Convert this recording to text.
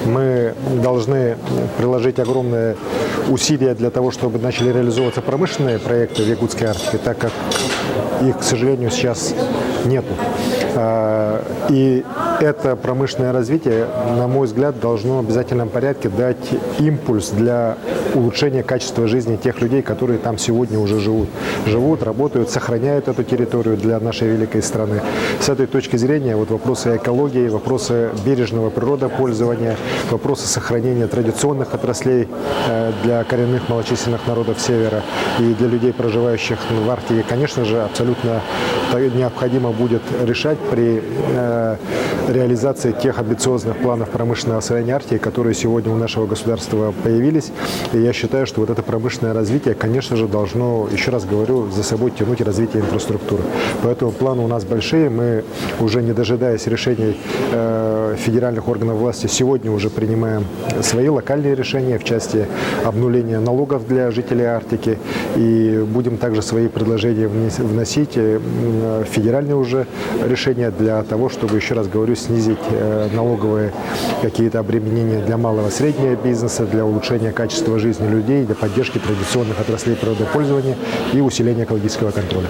Мы должны приложить огромные усилия для того, чтобы начали реализовываться промышленные проекты в Якутской Арктике, так как их, к сожалению, сейчас нету. И это промышленное развитие, на мой взгляд, должно в обязательном порядке дать импульс для улучшения качества жизни тех людей, которые там сегодня уже живут, работают, сохраняют эту территорию для нашей великой страны. С этой точки зрения вот вопросы экологии, вопросы бережного природопользования, вопросы сохранения традиционных отраслей для коренных малочисленных народов Севера и для людей, проживающих в Арктике, конечно же, абсолютно необходимо будет решать при реализации тех амбициозных планов промышленного освоения Арктики, которые сегодня у нашего государства появились. И я считаю, что вот это промышленное развитие, конечно же, должно, еще раз говорю, за собой тянуть развитие инфраструктуры. Поэтому планы у нас большие. Мы, уже не дожидаясь решений федеральных органов власти, сегодня уже принимаем свои локальные решения в части обнуления налогов для жителей Арктики. И будем также свои предложения вносить в федеральные уже решения для того, чтобы, еще раз говорю, снизить налоговые какие-то обременения для малого и среднего бизнеса, для улучшения качества жизни людей, для поддержки традиционных отраслей природопользования и усиления экологического контроля.